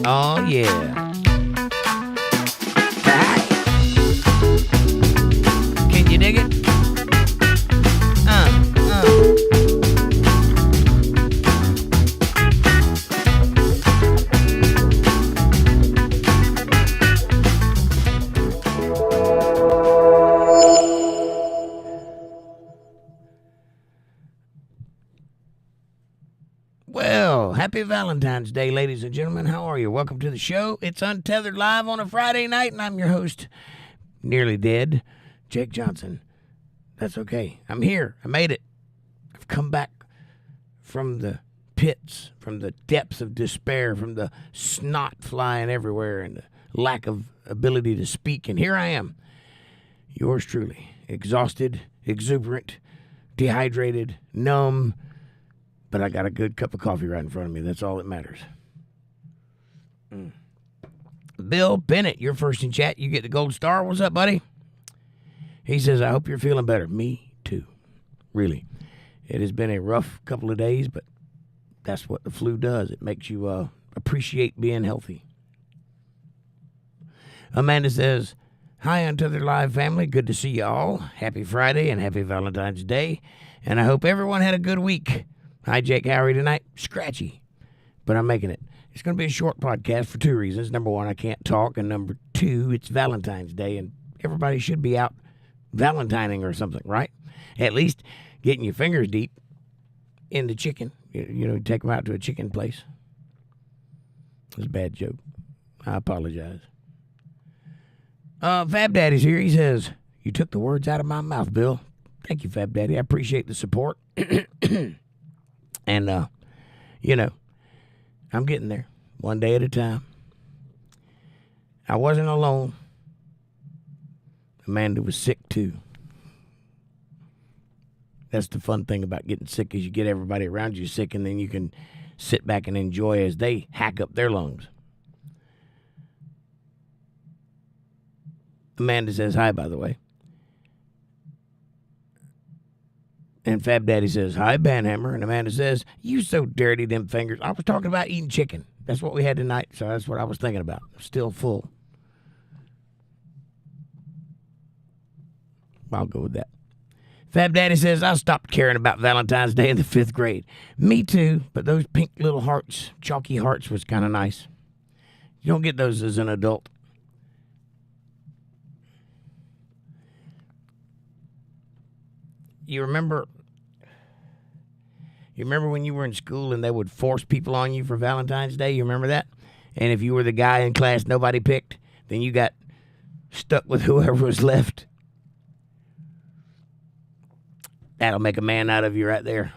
Oh, yeah. Can you dig it? Well, happy Valentine's Day, ladies and gentlemen. How are you? Welcome to the show. It's Untethered Live on a Friday night, and I'm your host, nearly dead, Jake Johnson. That's okay. I'm here. I made it. I've come back from the pits, from the depths of despair, from the snot flying everywhere and the lack of ability to speak. And here I am, yours truly, exhausted, exuberant, dehydrated, numb, but I got a good cup of coffee right in front of me. That's all that matters. Bill Bennett, you're first in chat. You get the gold star. What's up, buddy? He says, I hope you're feeling better. Me too. Really. It has been a rough couple of days, but that's what the flu does. It makes you appreciate being healthy. Amanda says, hi, Untethered Live family. Good to see you all. Happy Friday and happy Valentine's Day. And I hope everyone had a good week. Hi, Jake. How are you tonight? Scratchy, but I'm making it. It's going to be a short podcast for two reasons. Number one, I can't talk. And number two, it's Valentine's Day, and everybody should be out valentining or something, right? At least getting your fingers deep in the chicken. You know, take them out to a chicken place. It was a bad joke. I apologize. Fab Daddy's here. He says, you took the words out of my mouth, Bill. Thank you, Fab Daddy. I appreciate the support. And, you know, I'm getting there one day at a time. I wasn't alone. Amanda was sick, too. That's the fun thing about getting sick is you get everybody around you sick, and then you can sit back and enjoy as they hack up their lungs. Amanda says hi, by the way. And Fab Daddy says, hi, Banhammer. And Amanda says, you so dirty, them fingers. I was talking about eating chicken. That's what we had tonight, so that's what I was thinking about. Still full. I'll go with that. Fab Daddy says, I stopped caring about Valentine's Day in the 5th grade. Me too, but those pink little hearts, chalky hearts, was kind of nice. You don't get those as an adult. You remember when you were in school and they would force people on you for Valentine's Day? You remember that? And if you were the guy in class nobody picked, then you got stuck with whoever was left. That'll make a man out of you right there.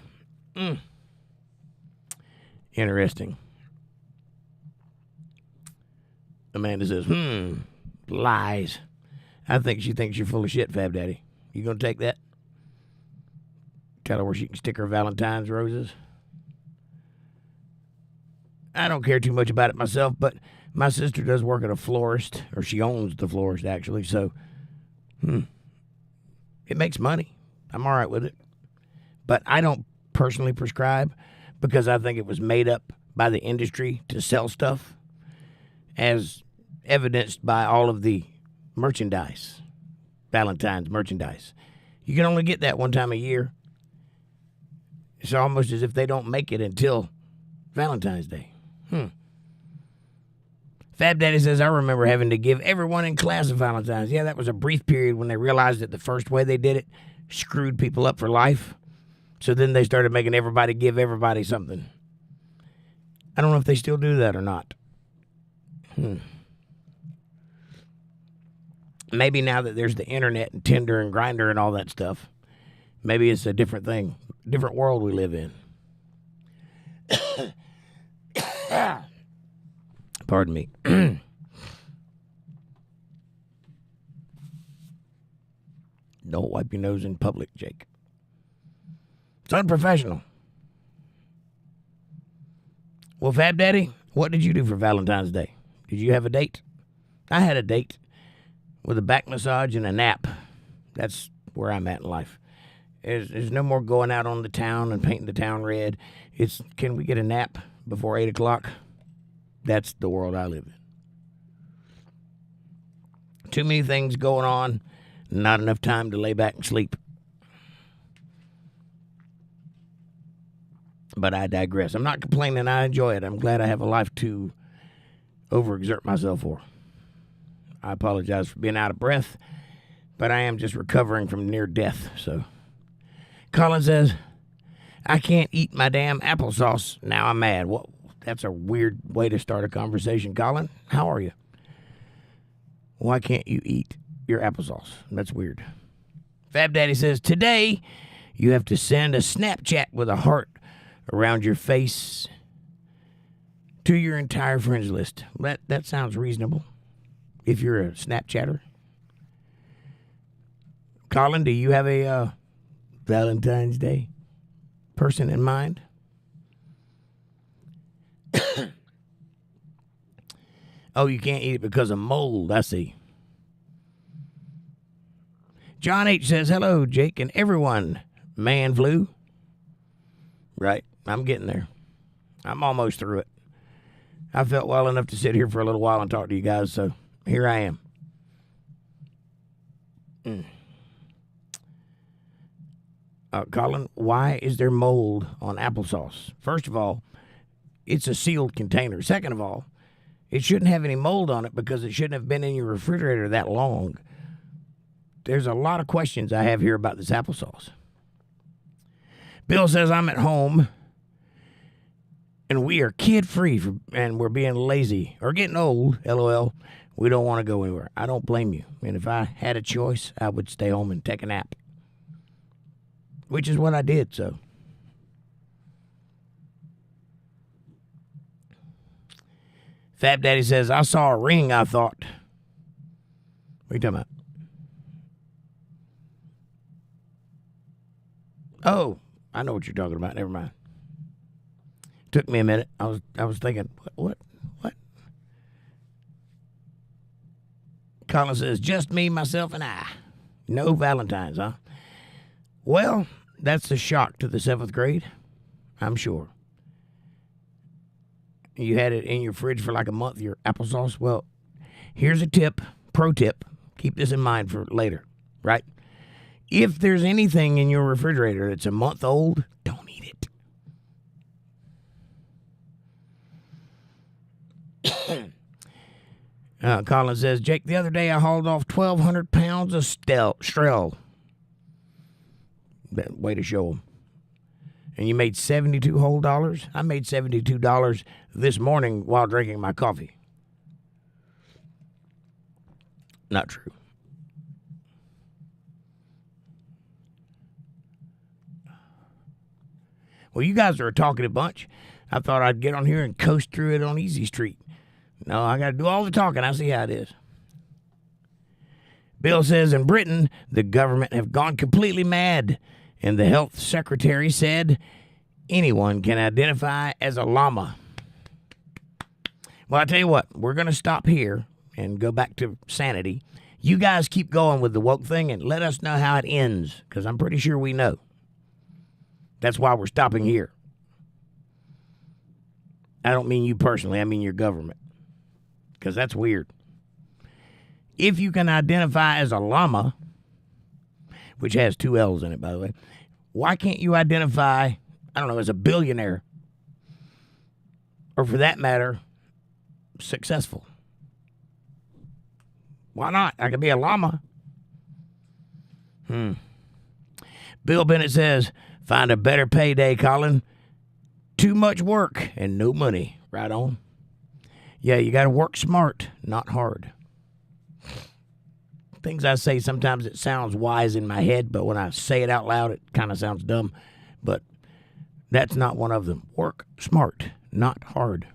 Interesting. Amanda says, lies. I think she thinks you're full of shit, Fab Daddy. You gonna take that? Tell her where she can stick her Valentine's roses. I don't care too much about it myself, but my sister does work at a florist, or she owns the florist, actually, so it makes money. I'm all right with it. But I don't personally prescribe because I think it was made up by the industry to sell stuff, as evidenced by all of the merchandise, Valentine's merchandise. You can only get that one time a year. It's almost as if they don't make it until Valentine's Day. Fab Daddy says, I remember having to give everyone in class a Valentine's. Yeah, that was a brief period when they realized that the first way they did it screwed people up for life. So then they started making everybody give everybody something. I don't know if they still do that or not. Maybe now that there's the internet and Tinder and Grindr and all that stuff, maybe it's a different thing, different world we live in. Pardon me. Don't wipe your nose in public, Jake. It's unprofessional. Well, Fab Daddy, what did you do for Valentine's Day? Did you have a date? I had a date with a back massage and a nap. That's where I'm at in life. There's no more going out on the town and painting the town red. It's, can we get a nap before 8 o'clock? That's the world I live in. Too many things going on, not enough time to lay back and sleep. But I digress. I'm not complaining. I enjoy it. I'm glad I have a life to overexert myself for. I apologize for being out of breath, but I am just recovering from near death. So, Colin says, I can't eat my damn applesauce. Now I'm mad. Well, that's a weird way to start a conversation, Colin. How are you? Why can't you eat your applesauce? That's weird. Fab Daddy says, today you have to send a Snapchat with a heart around your face to your entire friends list. That sounds reasonable if you're a Snapchatter. Colin, do you have a Valentine's Day person in mind? Oh, you can't eat it because of mold. I see. John H. says, hello, Jake and everyone. Man flu. Right. I'm getting there. I'm almost through it. I felt well enough to sit here for a little while and talk to you guys, so here I am. Colin, why is there mold on applesauce? First of all, it's a sealed container. Second of all, it shouldn't have any mold on it because it shouldn't have been in your refrigerator that long. There's a lot of questions I have here about this applesauce. Bill says, I'm at home and we are kid-free and we're being lazy or getting old, LOL. We don't want to go anywhere. I don't blame you. And if I had a choice, I would stay home and take a nap, which is what I did, so. Fab Daddy says, I saw a ring, I thought. What are you talking about? Oh, I know what you're talking about. Never mind. Took me a minute. I was thinking, what? Colin says, just me, myself, and I. No Valentines, huh? Well, that's a shock to the 7th grade, I'm sure. You had it in your fridge for like a month, your applesauce. Well, here's a tip, pro tip. Keep this in mind for later, right? If there's anything in your refrigerator that's a month old, don't eat it. Colin says, Jake, the other day I hauled off 1,200 pounds of Strel. Way to show them. And you made $72 whole dollars? I made $72 this morning while drinking my coffee. Not true. Well, you guys are a talkative bunch. I thought I'd get on here and coast through it on Easy Street. No, I got to do all the talking. I see how it is. Bill says, in Britain, the government have gone completely mad, and the health secretary said anyone can identify as a llama. Well, I tell you what, we're going to stop here and go back to sanity. You guys keep going with the woke thing and let us know how it ends, because I'm pretty sure we know. That's why we're stopping here. I don't mean you personally. I mean your government, because that's weird. If you can identify as a llama, which has 2 L's in it, by the way, why can't you identify, I don't know, as a billionaire? Or for that matter, successful? Why not? I could be a llama. Bill Bennett says, find a better payday, Colin. Too much work and no money. Right on. Yeah, you got to work smart, not hard. Things I say, sometimes it sounds wise in my head, but when I say it out loud, it kind of sounds dumb. But that's not one of them. Work smart, not hard.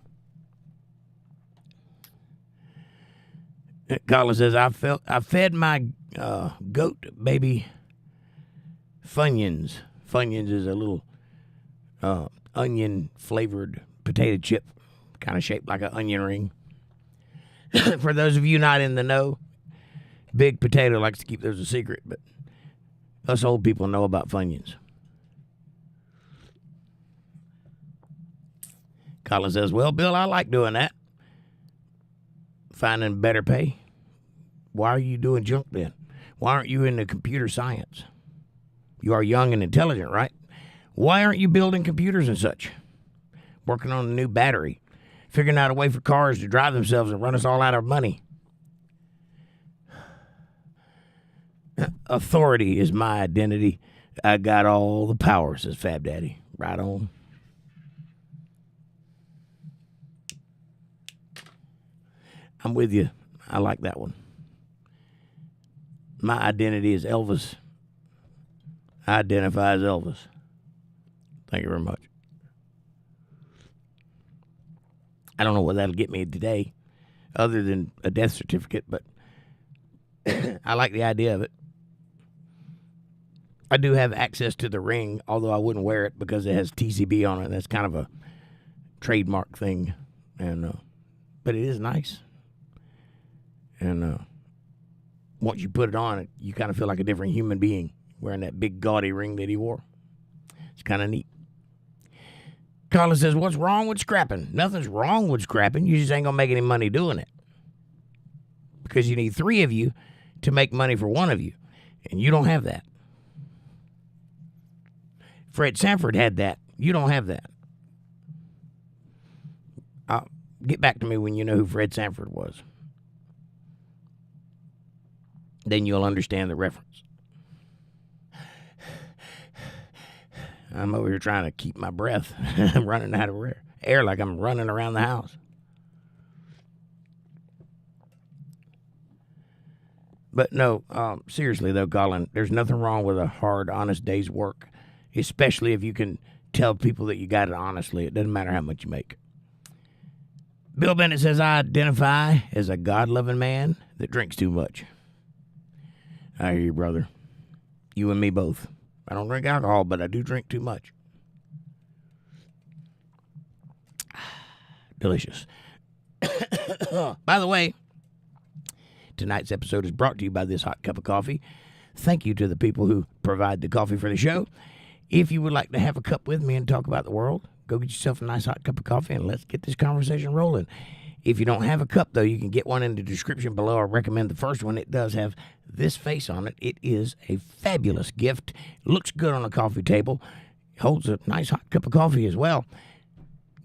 Colin says, I fed my goat baby Funyuns. Funyuns is a little onion-flavored potato chip, kind of shaped like an onion ring. For those of you not in the know, Big Potato likes to keep those a secret, but us old people know about Funyuns. Colin says, well, Bill, I like doing that. finding better pay? Why are you doing junk then? Why aren't you into computer science? You are young and intelligent, right? Why aren't you building computers and such? Working on a new battery, figuring out a way for cars to drive themselves and run us all out of money. Authority is my identity. I got all the power, says Fab Daddy. Right on. I'm with you. I like that one. My identity is Elvis. I identify as Elvis. Thank you very much. I don't know what that'll get me today, other than a death certificate, but I like the idea of it. I do have access to the ring, although I wouldn't wear it because it has TCB on it. That's kind of a trademark thing, and but it is nice. And once you put it on, you kind of feel like a different human being wearing that big gaudy ring that he wore. It's kind of neat. Colin says, what's wrong with scrapping? Nothing's wrong with scrapping. You just ain't going to make any money doing it. Because you need 3 of you to make money for 1 of you. And you don't have that. Fred Sanford had that. You don't have that. Get back to me when you know who Fred Sanford was. Then you'll understand the reference. I'm over here trying to keep my breath. I'm running out of air like I'm running around the house. But no, seriously though, Colin, there's nothing wrong with a hard, honest day's work, especially if you can tell people that you got it honestly. It doesn't matter how much you make. Bill Bennett says, I identify as a God-loving man that drinks too much. I hear you, brother. You and me both. I don't drink alcohol, but I do drink too much. Delicious. By the way, tonight's episode is brought to you by this hot cup of coffee. Thank you to the people who provide the coffee for the show. If you would like to have a cup with me and talk about the world, go get yourself a nice hot cup of coffee and let's get this conversation rolling. If you don't have a cup, though, you can get one in the description below. I recommend the first one. It does have this face on it. It is a fabulous gift. It looks good on a coffee table. It holds a nice hot cup of coffee as well.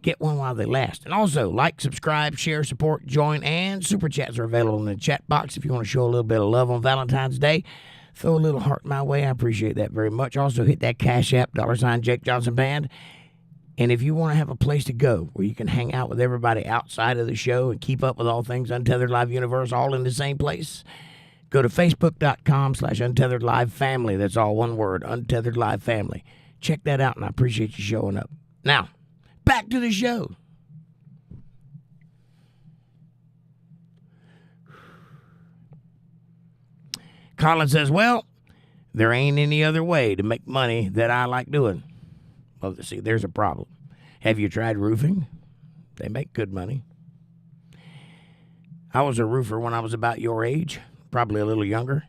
Get one while they last. And also, like, subscribe, share, support, join, and super chats are available in the chat box if you want to show a little bit of love on Valentine's Day. Throw a little heart my way. I appreciate that very much. Also, hit that Cash App, $ Jake Johnson Band. And if you want to have a place to go where you can hang out with everybody outside of the show and keep up with all things Untethered Live Universe all in the same place, go to facebook.com/UntetheredLive Family. That's all one word, Untethered Live Family. Check that out, and I appreciate you showing up. Now, back to the show. Colin says, well, there ain't any other way to make money that I like doing. Well, see, there's a problem. Have you tried roofing? They make good money. I was a roofer when I was about your age, probably a little younger.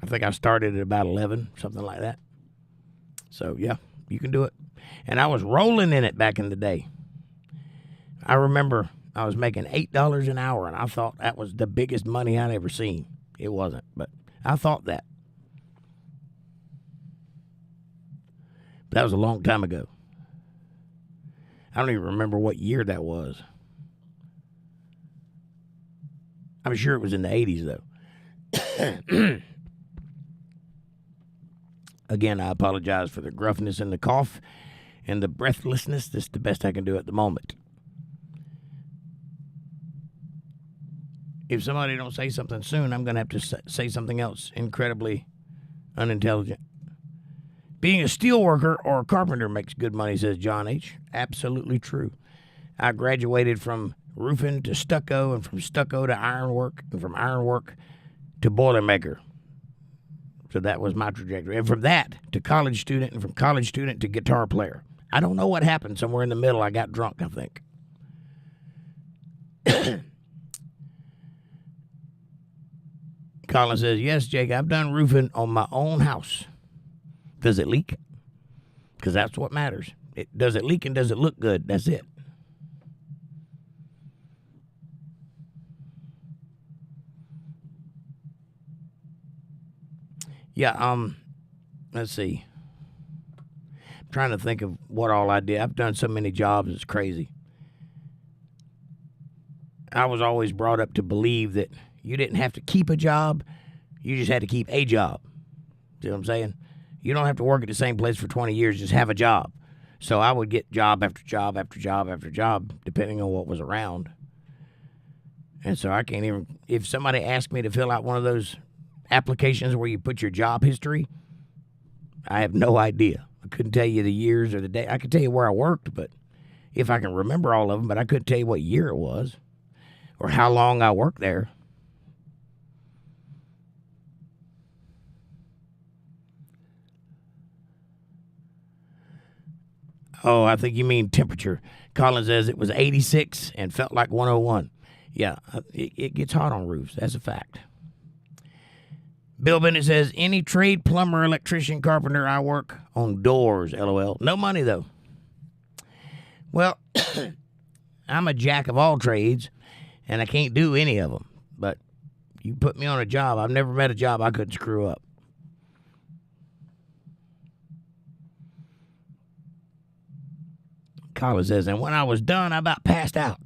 I think I started at about 11, something like that. So, yeah, you can do it. And I was rolling in it back in the day. I remember I was making $8 an hour, and I thought that was the biggest money I'd ever seen. It wasn't, but I thought that. That was a long time ago. I don't even remember what year that was. I'm sure it was in the 80s, though. Again, I apologize for the gruffness and the cough and the breathlessness. This is the best I can do at the moment. If somebody don't say something soon, I'm going to have to say something else incredibly unintelligent. Being a steel worker or a carpenter makes good money, says John H. Absolutely true. I graduated from roofing to stucco, and from stucco to ironwork, and from ironwork to boilermaker. So that was my trajectory. And from that to college student, and from college student to guitar player. I don't know what happened. Somewhere in the middle, I got drunk, I think. Colin says, yes, Jake, I've done roofing on my own house. Does it leak? Because that's what matters. Does it leak and does it look good? That's it. Yeah, let's see. I'm trying to think of what all I did. I've done so many jobs, it's crazy. I was always brought up to believe that you didn't have to keep a job, you just had to keep a job. See what I'm saying? You don't have to work at the same place for 20 years, just have a job. So I would get job after job after job after job, depending on what was around. And so I can't even, if somebody asked me to fill out one of those applications where you put your job history, I have no idea. I couldn't tell you the years or the day. I could tell you where I worked, but if I can remember all of them, but I couldn't tell you what year it was or how long I worked there. Oh, I think you mean temperature. Colin says it was 86 and felt like 101. Yeah, it gets hot on roofs. That's a fact. Bill Bennett says, any trade, plumber, electrician, carpenter, I work on doors, LOL. No money, though. Well, I'm a jack of all trades, and I can't do any of them. But you put me on a job, I've never met a job I couldn't screw up. Colin says, and when I was done, I about passed out.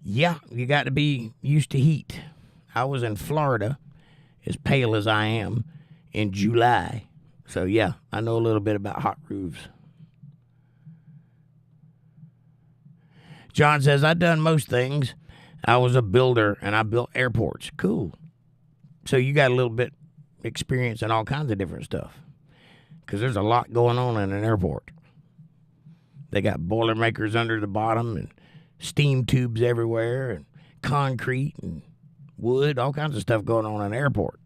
Yeah, you got to be used to heat. I was in Florida, as pale as I am, in July. So, yeah, I know a little bit about hot roofs. John says, I done most things. I was a builder, and I built airports. Cool. So you got a little bit experience in all kinds of different stuff. Because there's a lot going on in an airport. They got Boilermakers under the bottom and steam tubes everywhere and concrete and wood, all kinds of stuff going on in an airport.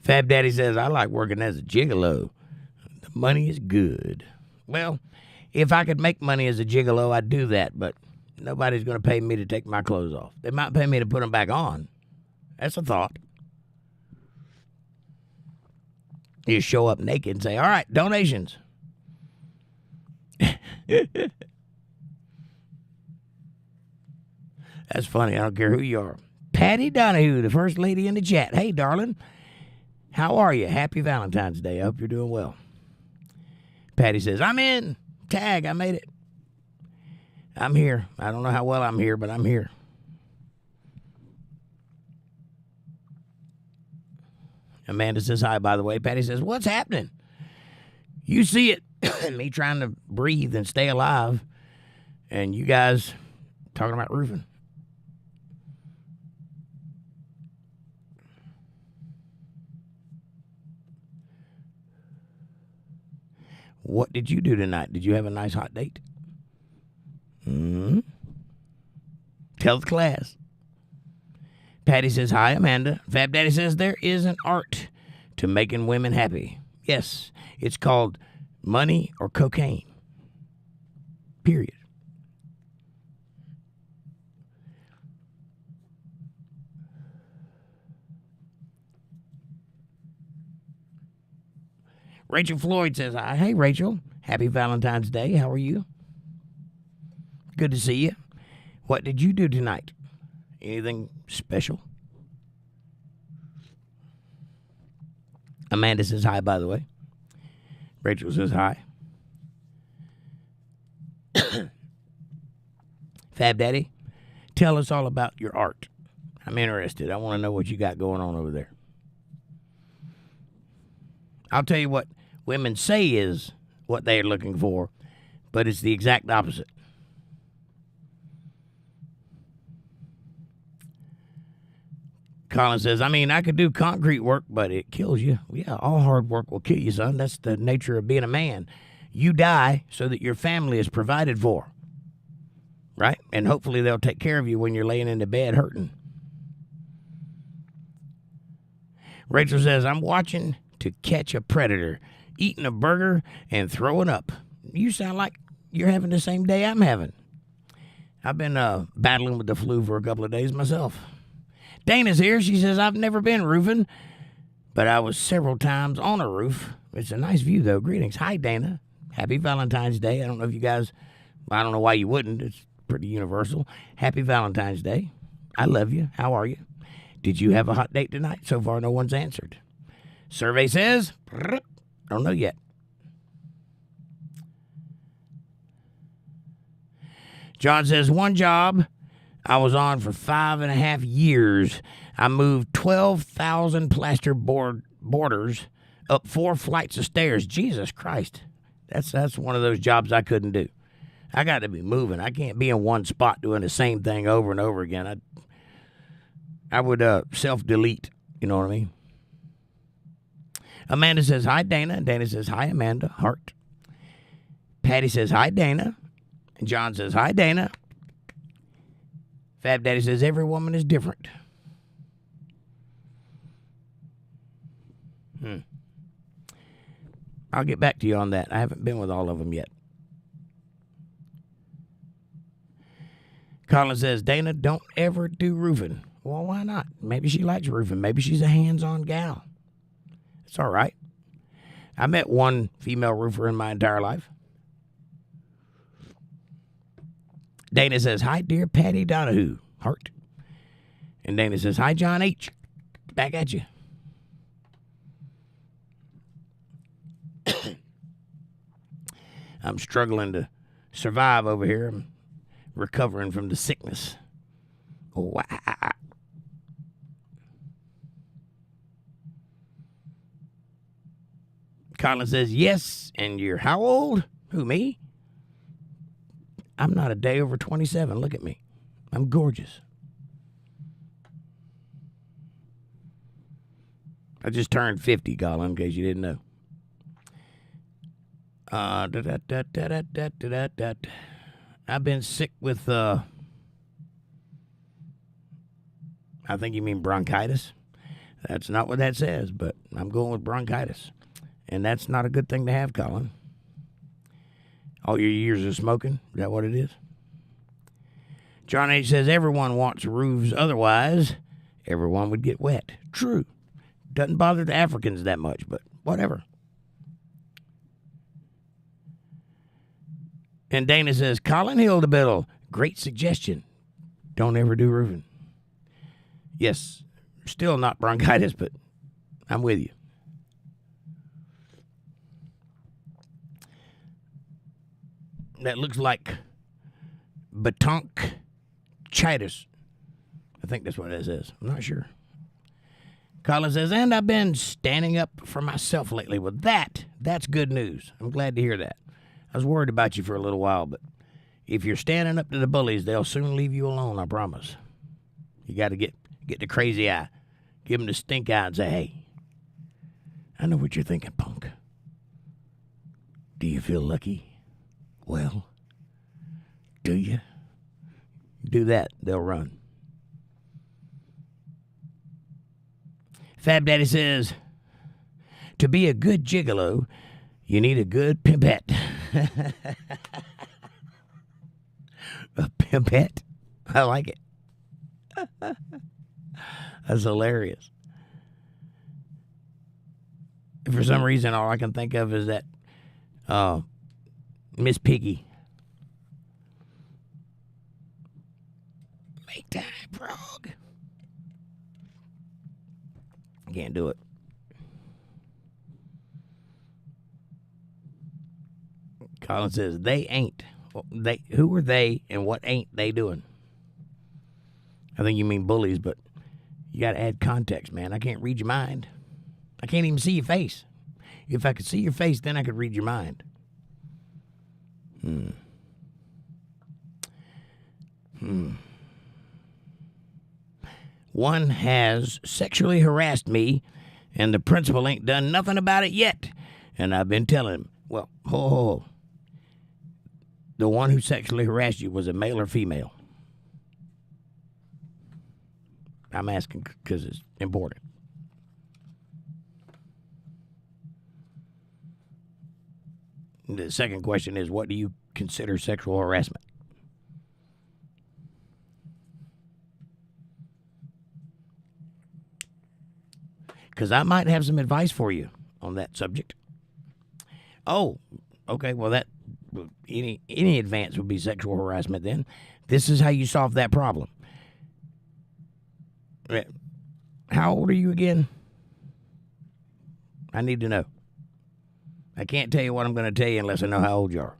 Fab Daddy says, I like working as a gigolo. The money is good. Well, if I could make money as a gigolo, I'd do that, but nobody's going to pay me to take my clothes off. They might pay me to put them back on. That's a thought. You show up naked and say, all right, donations. That's funny. I don't care who you are. Patty Donahue, the first lady in the chat. Hey, darling. How are you? Happy Valentine's Day. I hope you're doing well. Patty says, I'm in. Tag, I made it. I'm here. I don't know how well I'm here, but I'm here. Amanda says hi, by the way. Patty says, what's happening? You see it. Me trying to breathe and stay alive. And you guys talking about roofing. What did you do tonight? Did you have a nice hot date? Tell the class. Patty says, hi, Amanda. Fab Daddy says, there is an art to making women happy. Yes, it's called money or cocaine. Period. Rachel Floyd says, hi. Hey, Rachel. Happy Valentine's Day. How are you? Good to see you. What did you do tonight? Anything special? Amanda says hi, by the way. Rachel says hi. Fab Daddy, tell us all about your art. I'm interested. I want to know what you got going on over there. I'll tell you what women say is what they are looking for, but it's the exact opposite. Colin says, I mean, I could do concrete work, but it kills you. Yeah, all hard work will kill you, son. That's the nature of being a man. You die so that your family is provided for, right? And hopefully they'll take care of you when you're laying in the bed hurting. Rachel says, I'm watching To Catch a Predator, eating a burger and throwing up. You sound like you're having the same day I'm having. I've been battling with the flu for a couple of days myself. Dana's here. She says, I've never been roofing, but I was several times on a roof. It's a nice view, though. Greetings. Hi, Dana. Happy Valentine's Day. I don't know if you guys, I don't know why you wouldn't. It's pretty universal. Happy Valentine's Day. I love you. How are you? Did you have a hot date tonight? So far, no one's answered. Survey says, I don't know yet. John says, one job I was on for 5.5 years. I moved 12,000 plaster borders up 4 flights of stairs. Jesus Christ. That's one of those jobs I couldn't do. I got to be moving. I can't be in one spot doing the same thing over and over again. I would self-delete. You know what I mean? Amanda says, hi, Dana. Dana says, hi, Amanda. Heart. Patty says, hi, Dana. And John says, hi, Dana. Fab Daddy says, every woman is different. I'll get back to you on that. I haven't been with all of them yet. Colin says, Dana, don't ever do roofing. Well, why not? Maybe she likes roofing. Maybe she's a hands-on gal. It's all right. I met one female roofer in my entire life. Dana says, hi, dear Patty Donahue. Heart. And Dana says, hi, John H. Back at you. I'm struggling to survive over here. I'm recovering from the sickness. Oh, Colin says, yes, and you're how old? Who, me? I'm not a day over 27. Look at me. I'm gorgeous. I just turned 50, Colin, in case you didn't know. I've been sick with, I think you mean bronchitis. That's not what that says, but I'm going with bronchitis. And that's not a good thing to have, Colin. All your years of smoking, is that what it is? John H. says, everyone wants roofs, otherwise everyone would get wet. True. Doesn't bother the Africans that much, but whatever. And Dana says, Colin Hildebiddle, great suggestion. Don't ever do roofing. Yes, still not bronchitis, but I'm with you. That looks like bronchitis. I think that's what it says. I'm not sure. Colin says, and I've been standing up for myself lately. Well, that's good news. I'm glad to hear that. I was worried about you for a little while, but if you're standing up to the bullies, they'll soon leave you alone, I promise. You got to get the crazy eye. Give them the stink eye and say, hey, I know what you're thinking, punk. Do you feel lucky? Well, do you? Do that, they'll run. Fab Daddy says, to be a good gigolo, you need a good pimpette. A pimpette? I like it. That's hilarious. For some reason, all I can think of is that Miss Piggy. Make time, frog. Can't do it. Colin says, they ain't. Who are they and what ain't they doing? I think you mean bullies, but you got to add context, man. I can't read your mind. I can't even see your face. If I could see your face, then I could read your mind. One has sexually harassed me, and the principal ain't done nothing about it yet. And I've been telling him, well, the one who sexually harassed you was a male or female? I'm asking because it's important. The second question is, what do you consider sexual harassment? Because I might have some advice for you on that subject. Oh, okay. Well, any advance would be sexual harassment then. This is how you solve that problem. How old are you again? I need to know. I can't tell you what I'm going to tell you unless I know how old you are.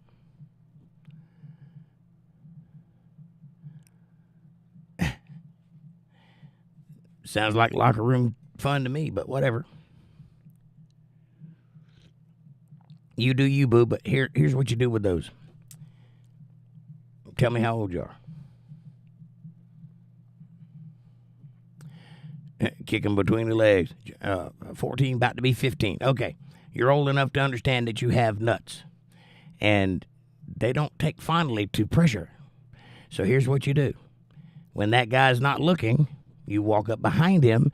Sounds like locker room fun to me, but whatever. You do you, boo, but here's what you do with those. Tell me how old you are. Kick them between the legs. 14, about to be 15. Okay. You're old enough to understand that you have nuts. And they don't take fondly to pressure. So here's what you do. When that guy's not looking, you walk up behind him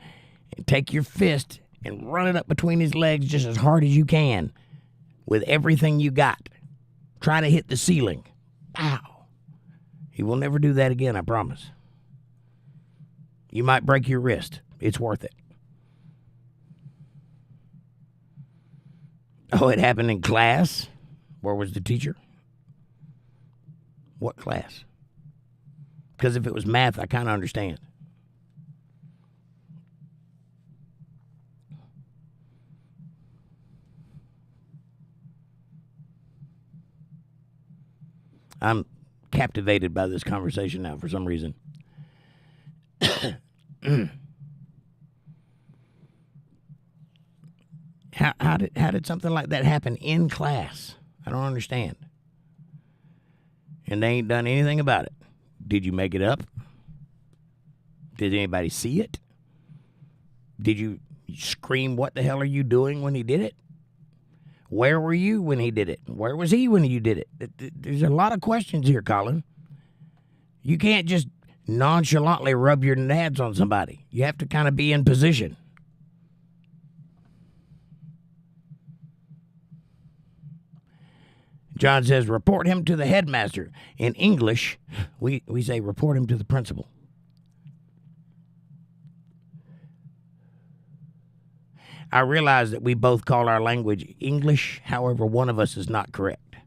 and take your fist and run it up between his legs just as hard as you can with everything you got. Try to hit the ceiling. Ow. He will never do that again, I promise. You might break your wrist. It's worth it. Oh, it happened in class? Where was the teacher? What class? Because if it was math, I kind of understand. I'm captivated by this conversation now for some reason. How did something like that happen in class? I don't understand. And they ain't done anything about it. Did you make it up? Did anybody see it? Did you scream, "What the hell are you doing," when he did it? Where were you when he did it? Where was he when you did it? There's a lot of questions here, Colin. You can't just nonchalantly rub your nads on somebody. You have to kind of be in position. John says, report him to the headmaster. In English, we say report him to the principal. I realize that we both call our language English. However, one of us is not correct.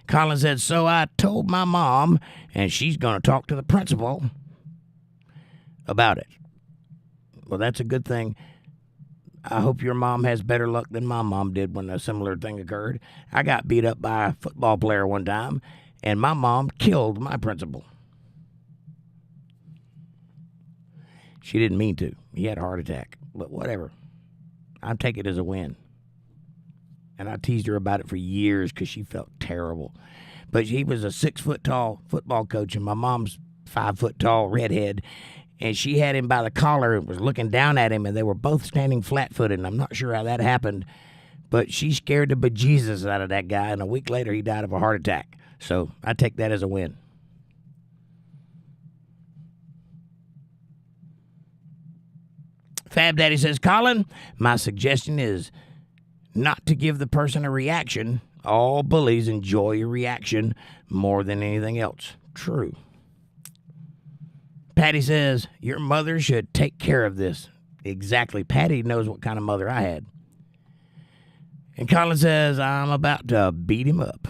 Colin said, so I told my mom, and she's going to talk to the principal about it. Well, that's a good thing. I hope your mom has better luck than my mom did when a similar thing occurred. I got beat up by a football player one time, and my mom killed my principal. She didn't mean to. He had a heart attack. But whatever. I take it as a win. And I teased her about it for years because she felt terrible. But he was a 6-foot-tall football coach, and my mom's 5-foot-tall redhead. And she had him by the collar and was looking down at him, and they were both standing flat-footed. And I'm not sure how that happened, but she scared the bejesus out of that guy, and a week later he died of a heart attack. So I take that as a win. Fab Daddy says, Colin, my suggestion is not to give the person a reaction. All bullies enjoy a reaction more than anything else. True. Patty says, your mother should take care of this. Exactly. Patty knows what kind of mother I had. And Colin says, I'm about to beat him up.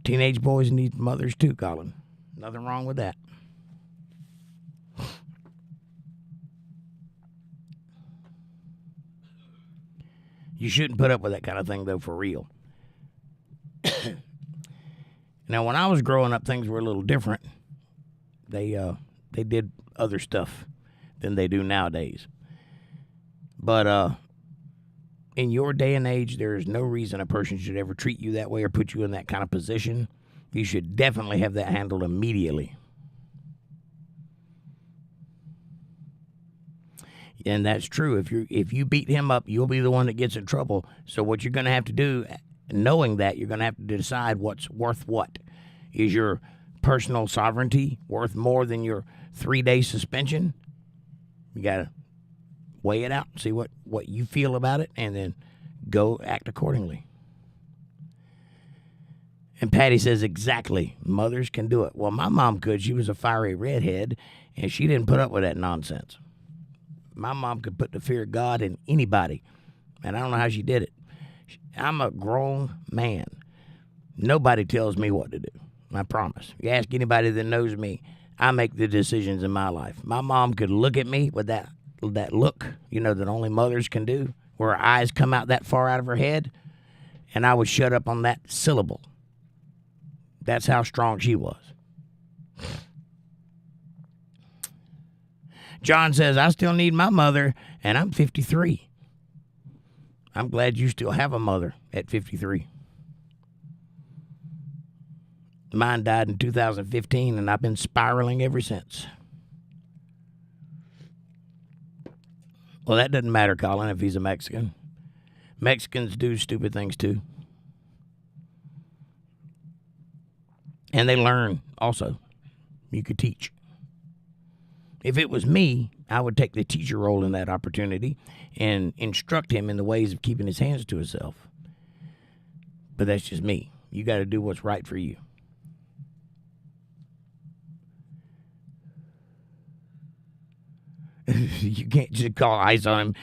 Teenage boys need mothers too, Colin. Nothing wrong with that. You shouldn't put up with that kind of thing, though, for real. Now, when I was growing up, things were a little different. They did other stuff than they do nowadays. But in your day and age, there is no reason a person should ever treat you that way or put you in that kind of position. You should definitely have that handled immediately. And that's true. If you beat him up, you'll be the one that gets in trouble. So what you're going to have to do, knowing that, you're going to have to decide what's worth what. Is your personal sovereignty worth more than your 3-day suspension? You got to weigh it out, see what you feel about it, and then go act accordingly. And Patty says, exactly, mothers can do it. Well, my mom could. She was a fiery redhead, and she didn't put up with that nonsense. My mom could put the fear of God in anybody, and I don't know how she did it. I'm a grown man. Nobody tells me what to do. I promise. You ask anybody that knows me, I make the decisions in my life. My mom could look at me with that look, that only mothers can do, where her eyes come out that far out of her head, and I would shut up on that syllable. That's how strong she was. John says, I still need my mother, and I'm 53. I'm glad you still have a mother at 53. Mine died in 2015, and I've been spiraling ever since. Well, that doesn't matter, Colin, if he's a Mexican. Mexicans do stupid things, too. And they learn, also. You could teach. If it was me, I would take the teacher role in that opportunity and instruct him in the ways of keeping his hands to himself. But that's just me. You got to do what's right for you. You can't just call ICE on him.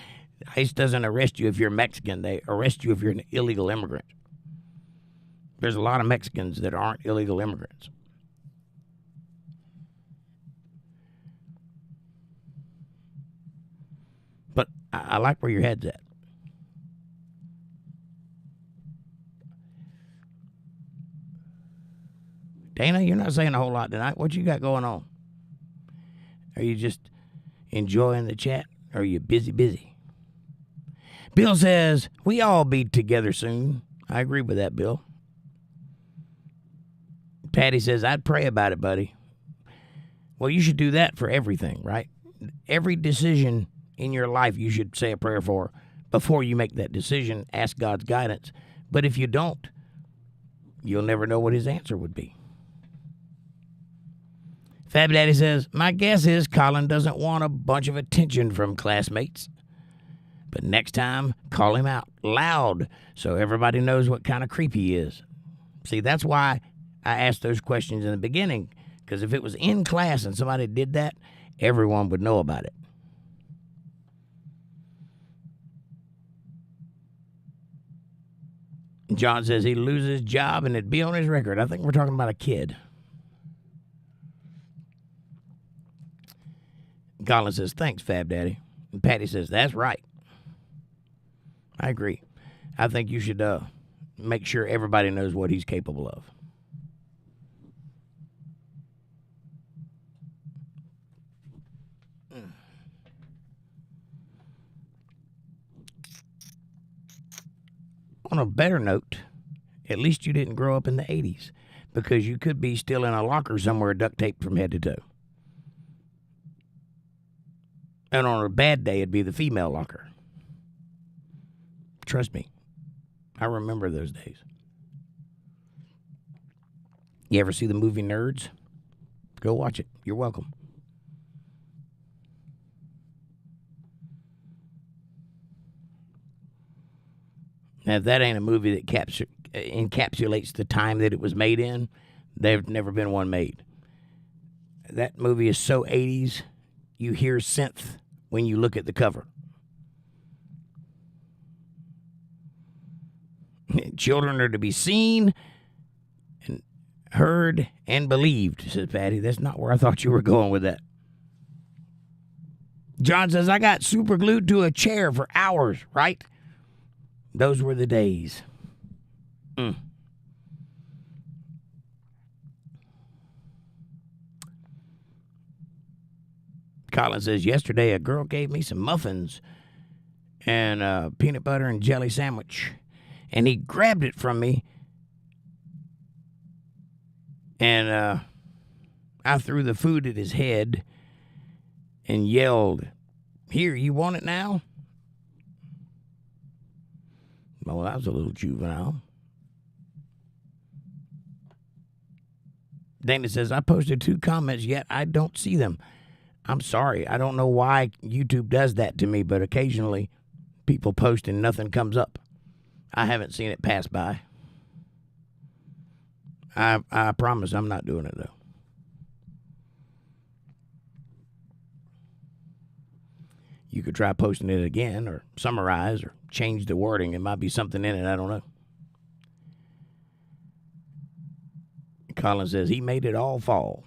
ICE doesn't arrest you if you're Mexican. They arrest you if you're an illegal immigrant. There's a lot of Mexicans that aren't illegal immigrants. But I like where your head's at. Dana, you're not saying a whole lot tonight. What you got going on? Are you just enjoying the chat? Or are you busy? Bill says, we all be together soon. I agree with that, Bill. Patty says, I'd pray about it, buddy. Well, you should do that for everything, right? Every decision in your life you should say a prayer for before you make that decision. Ask God's guidance. But if you don't, you'll never know what his answer would be. Fab Daddy says, my guess is Colin doesn't want a bunch of attention from classmates. But next time, call him out loud so everybody knows what kind of creep he is. See, that's why I asked those questions in the beginning, because if it was in class and somebody did that, everyone would know about it. John says he'd lose his job and it'd be on his record. I think we're talking about a kid. Colin says, thanks, Fab Daddy. And Patty says, that's right. I agree. I think you should make sure everybody knows what he's capable of. On a better note, at least you didn't grow up in the 80s, because you could be still in a locker somewhere duct taped from head to toe. And on a bad day, it'd be the female locker. Trust me, I remember those days. You ever see the movie Nerds? Go watch it. You're welcome. Now, if that ain't a movie that encapsulates the time that it was made in, there's never been one made. That movie is so 80s, you hear synth when you look at the cover. Children are to be seen and heard and believed, says Patty. That's not where I thought you were going with that. John says, I got super glued to a chair for hours, right? Those were the days. Colin says, yesterday a girl gave me some muffins and a peanut butter and jelly sandwich. And he grabbed it from me. And I threw the food at his head and yelled, here, you want it now? Well, that was a little juvenile. Dana says, I posted 2 comments, yet I don't see them. I'm sorry. I don't know why YouTube does that to me, but occasionally people post and nothing comes up. I haven't seen it pass by. I promise I'm not doing it, though. You could try posting it again or summarize or change the wording. It might be something in it. I don't know. Colin says he made it all fall.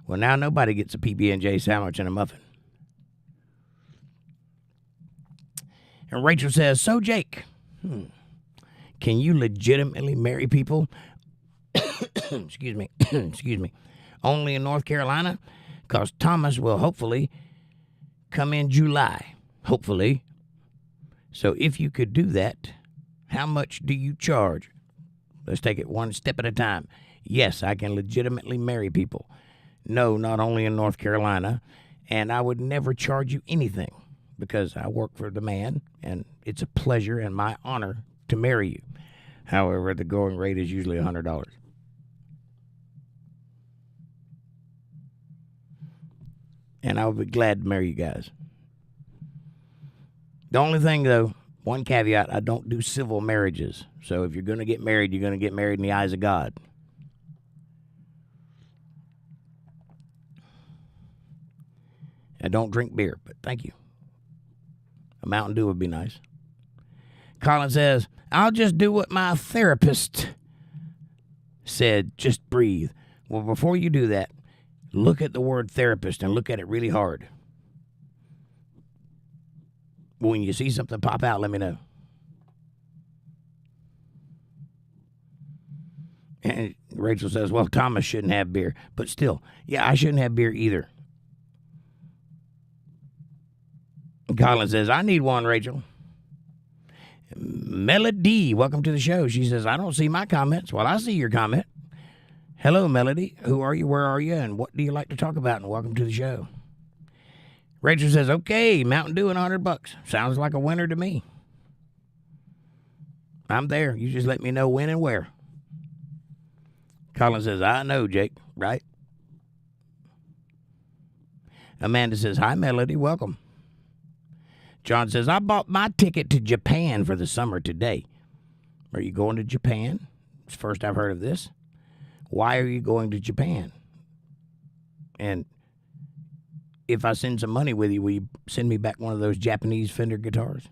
Well, now nobody gets a PB&J sandwich and a muffin. And Rachel says, so Jake, can you legitimately marry people? Excuse me. Excuse me. Only in North Carolina? Because Thomas will hopefully come in July. Hopefully. So if you could do that, how much do you charge? Let's take it one step at a time. Yes, I can legitimately marry people. No, not only in North Carolina. And I would never charge you anything because I work for the man, and it's a pleasure and my honor to marry you. However, the going rate is usually $100. And I would be glad to marry you guys. The only thing, though, one caveat, I don't do civil marriages. So if you're going to get married, you're going to get married in the eyes of God. I don't drink beer, but thank you. A Mountain Dew would be nice. Colin says, I'll just do what my therapist said, just breathe. Well, before you do that, look at the word therapist and look at it really hard. When you see something pop out, let me know. And Rachel says, well, Thomas shouldn't have beer. But still, yeah, I shouldn't have beer either. Colin says, I need one, Rachel. Melody, welcome to the show. She says, I don't see my comments. Well, I see your comment. Hello, Melody. Who are you? Where are you? And what do you like to talk about? And welcome to the show. Rachel says, okay, Mountain Dew and $100. Sounds like a winner to me. I'm there. You just let me know when and where. Colin says, I know, Jake, right? Amanda says, hi, Melody. Welcome. John says, I bought my ticket to Japan for the summer today. Are you going to Japan? It's the first I've heard of this. Why are you going to Japan? And if I send some money with you, will you send me back one of those Japanese Fender guitars?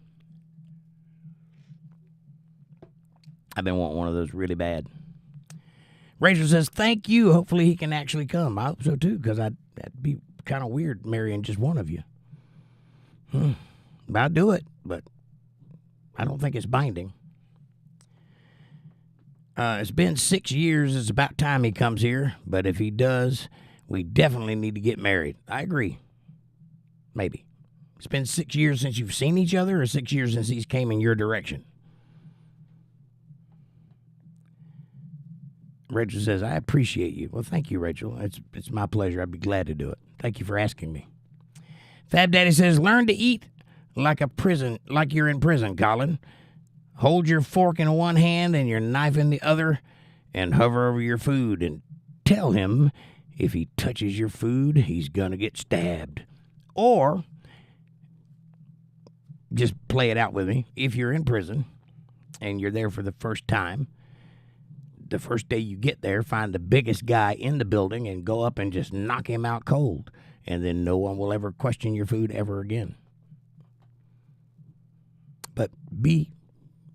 I've been wanting one of those really bad. Rachel says, thank you. Hopefully he can actually come. I hope so, too, because that'd be kind of weird marrying just one of you. I'll do it, but I don't think it's binding. It's been 6 years. It's about time he comes here. But if he does, we definitely need to get married. I agree. Maybe. It's been 6 years since you've seen each other, or 6 years since he's came in your direction? Rachel says, I appreciate you. Well, thank you, Rachel. It's my pleasure. I'd be glad to do it. Thank you for asking me. Fab Daddy says, learn to eat like you're in prison, Colin. Hold your fork in one hand and your knife in the other and hover over your food and tell him if he touches your food, he's going to get stabbed. Or just play it out with me. If you're in prison and you're there for the first time, the first day you get there, find the biggest guy in the building and go up and just knock him out cold. And then no one will ever question your food ever again. But be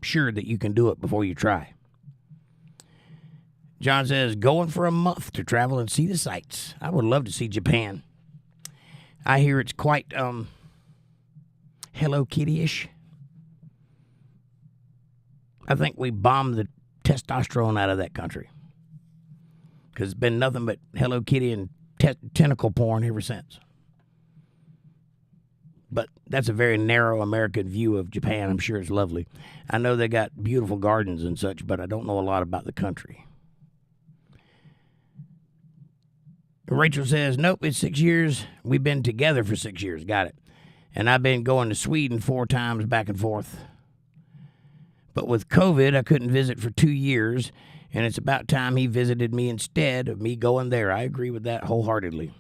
sure that you can do it before you try. John says, going for a month to travel and see the sights. I would love to see Japan. I hear it's quite Hello Kitty-ish. I think we bombed the testosterone out of that country. Because it's been nothing but Hello Kitty and tentacle porn ever since. But that's a very narrow American view of Japan. I'm sure it's lovely. I know they got beautiful gardens and such, but I don't know a lot about the country. Rachel says, nope, it's 6 years. We've been together for 6 years. Got it. And I've been going to Sweden 4 times back and forth. But with COVID, I couldn't visit for 2 years, and it's about time he visited me instead of me going there. I agree with that wholeheartedly.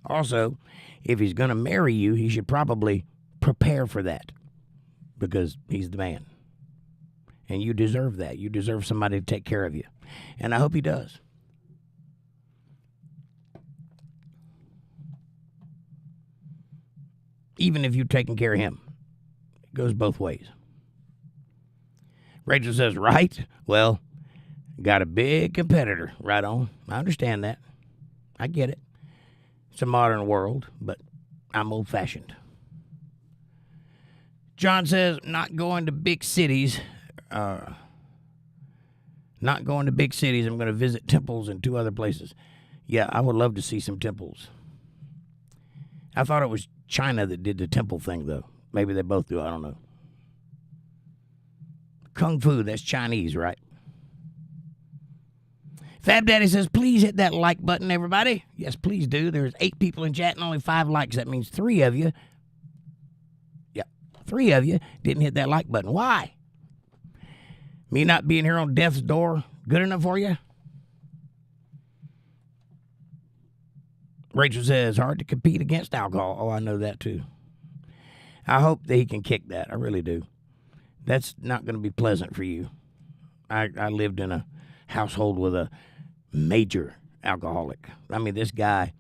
Also, if he's going to marry you, he should probably prepare for that because he's the man. And you deserve that. You deserve somebody to take care of you. And I hope he does. Even if you've taken care of him. It goes both ways. Rachel says, right? Well, got a big competitor. Right on. I understand that. I get it. It's a modern world, but I'm old-fashioned. John says, not going to big cities. Not going to big cities. I'm going to visit temples and 2 other places. Yeah, I would love to see some temples. I thought it was China that did the temple thing, though. Maybe they both do. I don't know. Kung Fu, that's Chinese, right? Fab Daddy says, please hit that like button, everybody. Yes, please do. There's 8 people in chat and only 5 likes. That means 3 of you. Yeah, 3 of you didn't hit that like button. Why? Me not being here on death's door good enough for you? Rachel says, hard to compete against alcohol. Oh, I know that too. I hope that he can kick that. I really do. That's not going to be pleasant for you. I lived in a household with a major alcoholic. I mean, this guy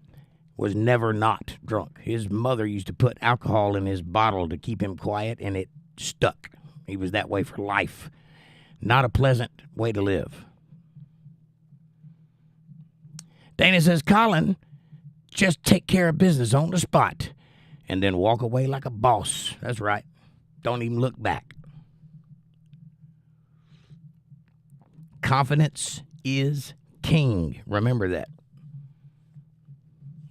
was never not drunk. His mother used to put alcohol in his bottle to keep him quiet, and it stuck. He was that way for life. Not a pleasant way to live. Dana says, Colin, just take care of business on the spot and then walk away like a boss. That's right. Don't even look back. Confidence is king. Remember that.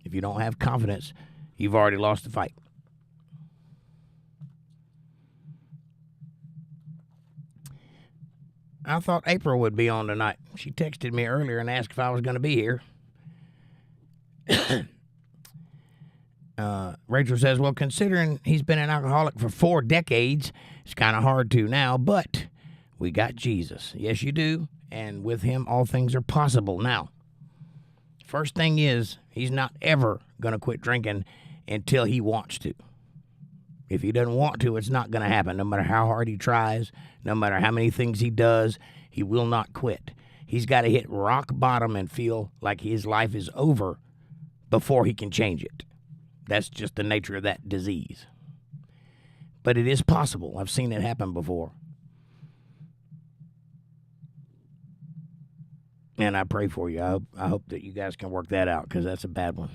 If you don't have confidence, you've already lost the fight. I thought April would be on tonight. She texted me earlier and asked if I was going to be here. Rachel says, well, considering he's been an alcoholic for 4 decades, it's kind of hard to now, but we got Jesus. Yes, you do. And with him, all things are possible. Now, first thing is, he's not ever going to quit drinking until he wants to. If he doesn't want to, it's not going to happen. No matter how hard he tries, no matter how many things he does, he will not quit. He's got to hit rock bottom and feel like his life is over before he can change it. That's just the nature of that disease. But it is possible. I've seen it happen before. And I pray for you. I hope that you guys can work that out, because that's a bad one.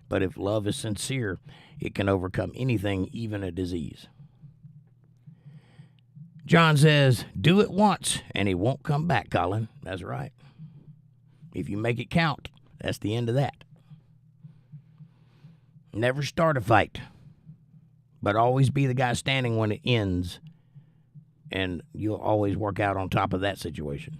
But if love is sincere, it can overcome anything, even a disease. John says, do it once, and he won't come back, Colin. That's right. If you make it count, that's the end of that. Never start a fight, but always be the guy standing when it ends, and you'll always work out on top of that situation.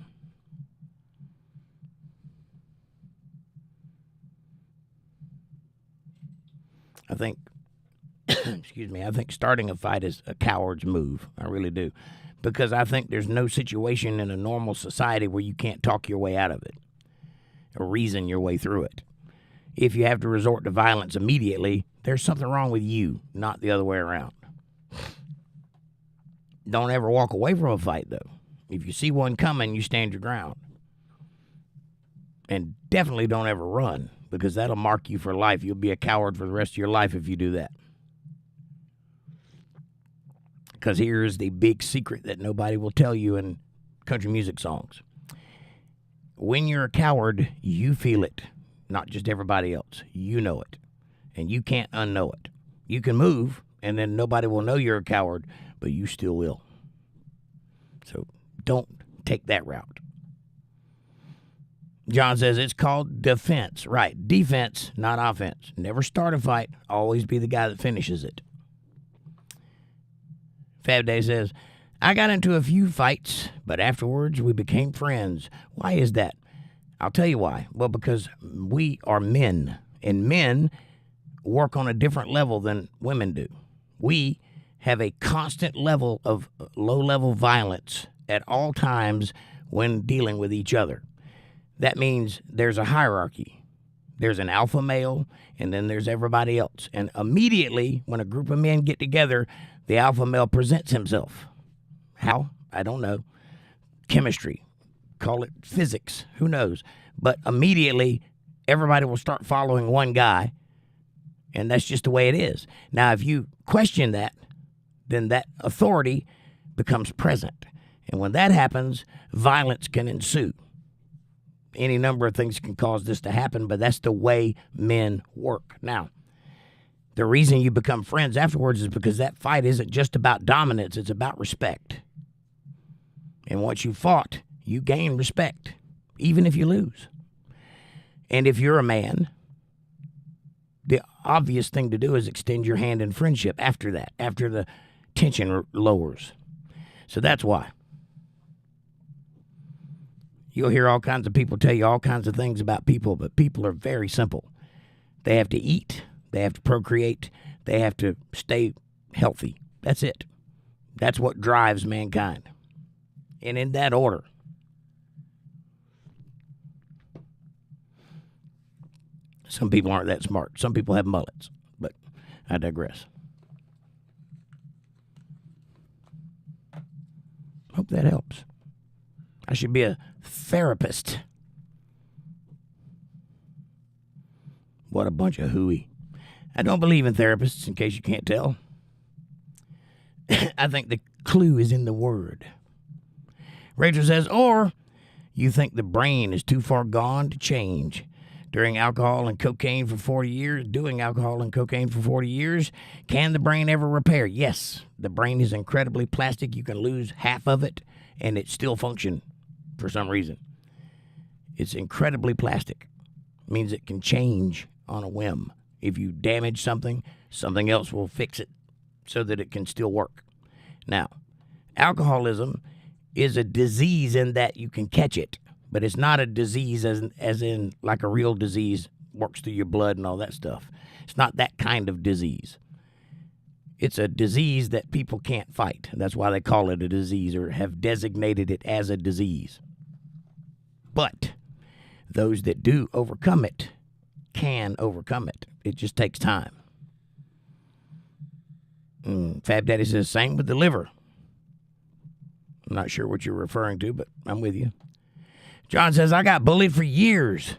I think, I think starting a fight is a coward's move. I really do. Because I think there's no situation in a normal society where you can't talk your way out of it or reason your way through it. If you have to resort to violence immediately, there's something wrong with you, not the other way around. Don't ever walk away from a fight, though. If you see one coming, you stand your ground. And definitely don't ever run, because that'll mark you for life. You'll be a coward for the rest of your life if you do that. Because here's the big secret that nobody will tell you in country music songs. When you're a coward, you feel it, not just everybody else. You know it, and you can't unknow it. You can move, and then nobody will know you're a coward, but you still will. So don't take that route. John says it's called defense. Right, defense, not offense. Never start a fight. Always be the guy that finishes it. Fab Day says, I got into a few fights, but afterwards we became friends. Why is that? I'll tell you why. Well, because we are men, and men work on a different level than women do. We have a constant level of low-level violence at all times when dealing with each other. That means there's a hierarchy. There's an alpha male, and then there's everybody else. And immediately, when a group of men get together, the alpha male presents himself. How? I don't know. Chemistry. Call it physics. Who knows? But immediately, everybody will start following one guy, and that's just the way it is. Now, if you question that, then that authority becomes present. And when that happens, violence can ensue. Any number of things can cause this to happen, but that's the way men work. Now, the reason you become friends afterwards is because that fight isn't just about dominance, it's about respect. And once you fought, you gain respect, even if you lose. And if you're a man, the obvious thing to do is extend your hand in friendship after that, after the tension lowers. So that's why. You'll hear all kinds of people tell you all kinds of things about people, but people are very simple. They have to eat, they have to procreate, they have to stay healthy. That's it. That's what drives mankind. And in that order. Some people aren't that smart. Some people have mullets, but I digress. Hope that helps. I should be a therapist. What a bunch of hooey. I don't believe in therapists, in case you can't tell. I think the clue is in the word. Rachel says, or you think the brain is too far gone to change. Doing alcohol and cocaine for 40 years, can the brain ever repair? Yes, the brain is incredibly plastic. You can lose half of it, and it still function for some reason. It's incredibly plastic. It means it can change on a whim. If you damage something, something else will fix it so that it can still work. Now, alcoholism is a disease in that you can catch it. But it's not a disease as in like a real disease works through your blood and all that stuff. It's not that kind of disease. It's a disease that people can't fight. That's why they call it a disease or have designated it as a disease. But those that do overcome it can overcome it. It just takes time. Fab Daddy says, same with the liver. I'm not sure what you're referring to, but I'm with you. John says, I got bullied for years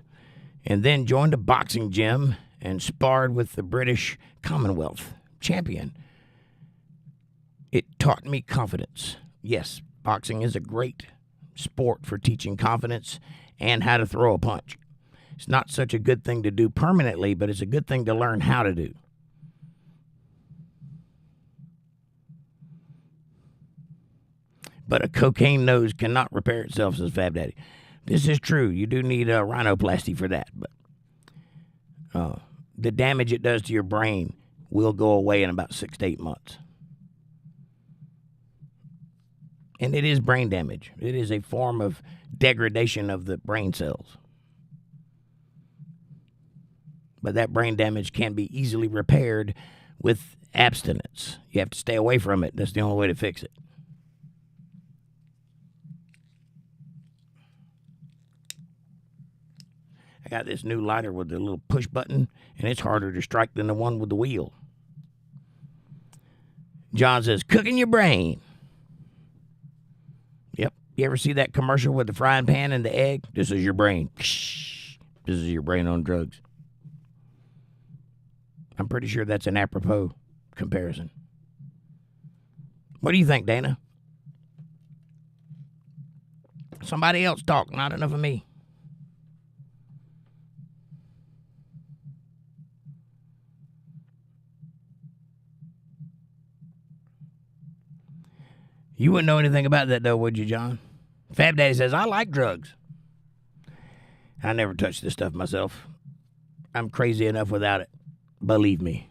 and then joined a boxing gym and sparred with the British Commonwealth champion. It taught me confidence. Yes, boxing is a great sport for teaching confidence and how to throw a punch. It's not such a good thing to do permanently, but it's a good thing to learn how to do. But a cocaine nose cannot repair itself, says Fab Daddy. This is true. You do need a rhinoplasty for that. But the damage it does to your brain will go away in about 6 to 8 months. And it is brain damage. It is a form of degradation of the brain cells. But that brain damage can be easily repaired with abstinence. You have to stay away from it. That's the only way to fix it. I got this new lighter with the little push button, and it's harder to strike than the one with the wheel. John says, cooking your brain. Yep. You ever see that commercial with the frying pan and the egg? This is your brain. This is your brain on drugs. I'm pretty sure that's an apropos comparison. What do you think, Dana? Somebody else talk, not enough of me. You wouldn't know anything about that, though, would you, John? Fab Daddy says, I like drugs. I never touched this stuff myself. I'm crazy enough without it. Believe me.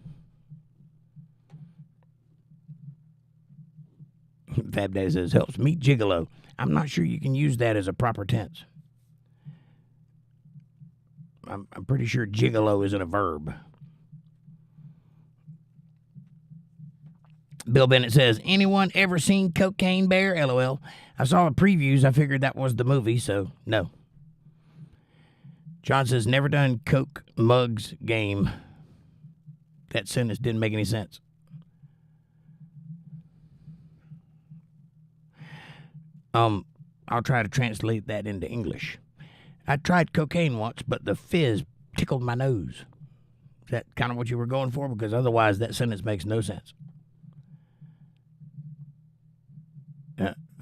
Fab Daddy says, helps meet gigolo. I'm not sure you can use that as a proper tense. I'm pretty sure gigolo isn't a verb. Bill Bennett says, anyone ever seen Cocaine Bear? LOL. I saw the previews. I figured that was the movie, so no. John says, never done Coke Mugs game. That sentence didn't make any sense. I'll try to translate that into English. I tried cocaine once, but the fizz tickled my nose. Is that kind of what you were going for? Because otherwise that sentence makes no sense.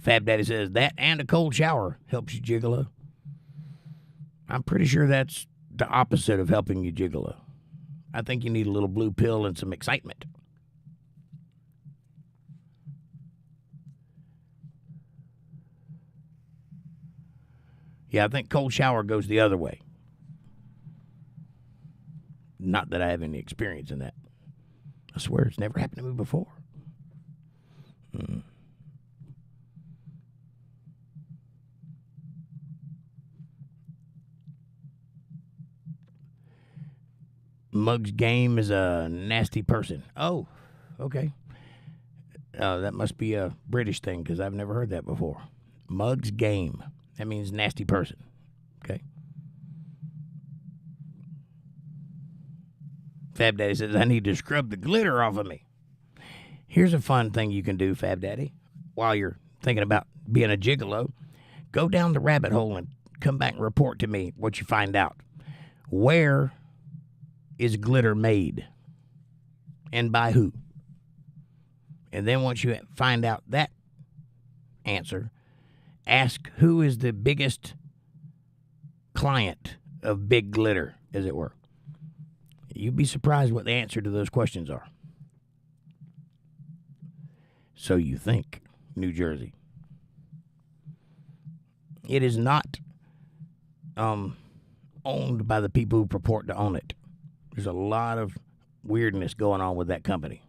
Fab Daddy says that and a cold shower helps you gigolo. I'm pretty sure that's the opposite of helping you gigolo. I think you need a little blue pill and some excitement. Yeah, I think cold shower goes the other way. Not that I have any experience in that. I swear it's never happened to me before. Mug's Game is a nasty person. Oh, okay. That must be a British thing because I've never heard that before. Mug's Game. That means nasty person. Okay. Fab Daddy says, I need to scrub the glitter off of me. Here's a fun thing you can do, Fab Daddy, while you're thinking about being a gigolo. Go down the rabbit hole and come back and report to me what you find out. Where is glitter made? And by who? And then once you find out that answer, ask who is the biggest client of big glitter, as it were. You'd be surprised what the answer to those questions are. So you think, New Jersey. It is not owned by the people who purport to own it. There's a lot of weirdness going on with that company.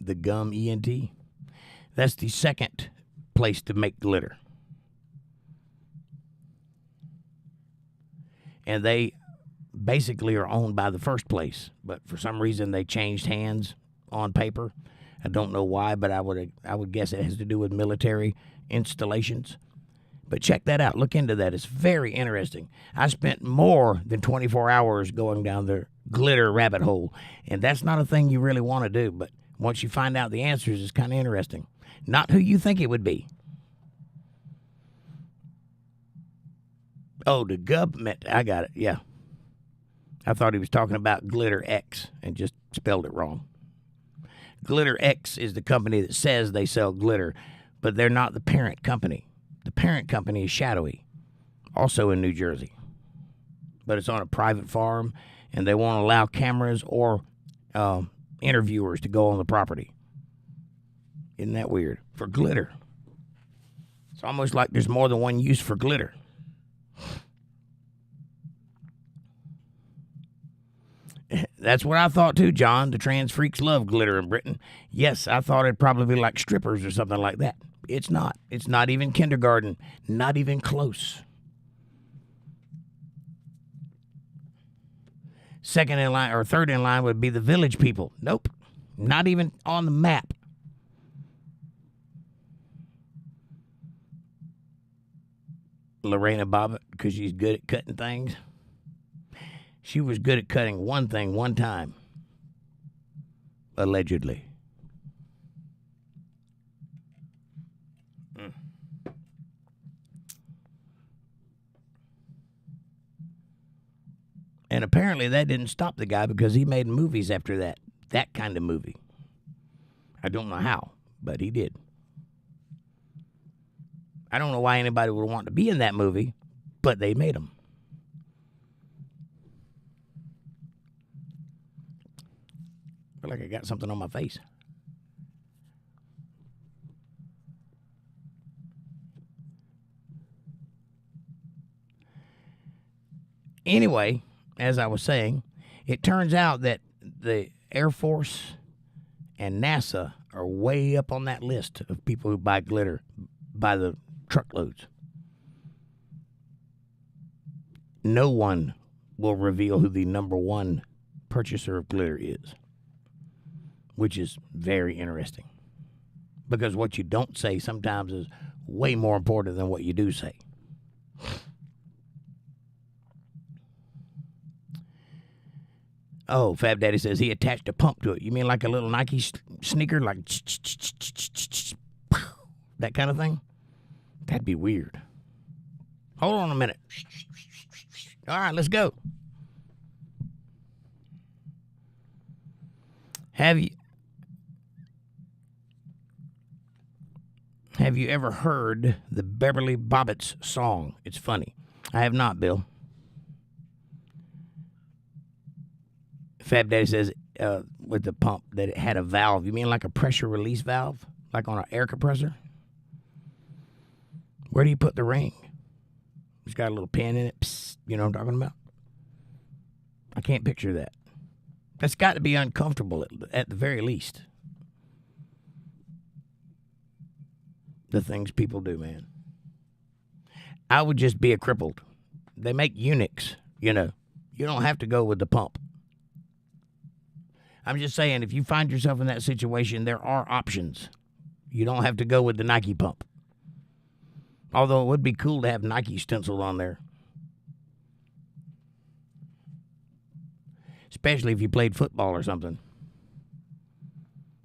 The Gum ENT. That's the second place to make glitter. And they basically are owned by the first place. But for some reason, they changed hands on paper. I don't know why, but I would guess it has to do with military installations. But check that out. Look into that. It's very interesting. I spent more than 24 hours going down the glitter rabbit hole. And that's not a thing you really want to do. But once you find out the answers, it's kind of interesting. Not who you think it would be. Oh, the government. I got it. Yeah. I thought he was talking about Glitter X and just spelled it wrong. Glitter X is the company that says they sell glitter, but they're not the parent company. The parent company is Shadowy, also in New Jersey. But it's on a private farm, and they won't allow cameras or interviewers to go on the property. Isn't that weird? For glitter. It's almost like there's more than one use for glitter. That's what I thought too, John. The trans freaks love glitter in Britain. Yes, I thought it'd probably be like strippers or something like that. It's not. It's not even kindergarten. Not even close. Second in line or third in line would be the Village People. Nope. Not even on the map. Lorena Bobbitt, because she's good at cutting things. She was good at cutting one thing one time. Allegedly. And apparently that didn't stop the guy because he made movies after that. That kind of movie. I don't know how, but he did. I don't know why anybody would want to be in that movie, but they made him. I feel like I got something on my face. Anyway, as I was saying, it turns out that the Air Force and NASA are way up on that list of people who buy glitter by the truckloads. No one will reveal who the number one purchaser of glitter is, which is very interesting. Because what you don't say sometimes is way more important than what you do say. Oh, Fab Daddy says he attached a pump to it. You mean like a little Nike sneaker? Like that kind of thing? That'd be weird. Hold on a minute. All right, let's go. Have you... have you ever heard the Beverly Bobbitts song? It's funny. I have not, Bill. Fab Daddy says with the pump that it had a valve. You mean like a pressure release valve? Like on an air compressor? Where do you put the ring? It's got a little pin in it. Psst, you know what I'm talking about? I can't picture that. That's got to be uncomfortable at the very least. The things people do, man. I would just be a crippled. They make eunuchs, you know. You don't have to go with the pump. I'm just saying, if you find yourself in that situation, there are options. You don't have to go with the Nike pump. Although it would be cool to have Nike stenciled on there. Especially if you played football or something.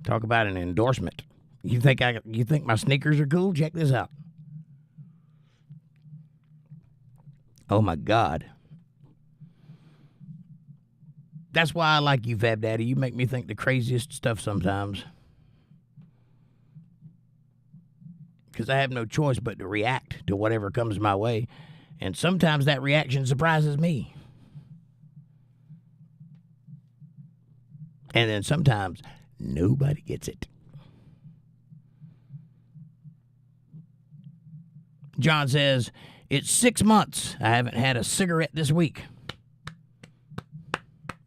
Talk about an endorsement. You think my sneakers are cool? Check this out. Oh my God. That's why I like you, Fab Daddy. You make me think the craziest stuff sometimes. Because I have no choice but to react to whatever comes my way. And sometimes that reaction surprises me. And then sometimes nobody gets it. John says, it's 6 months. I haven't had a cigarette this week.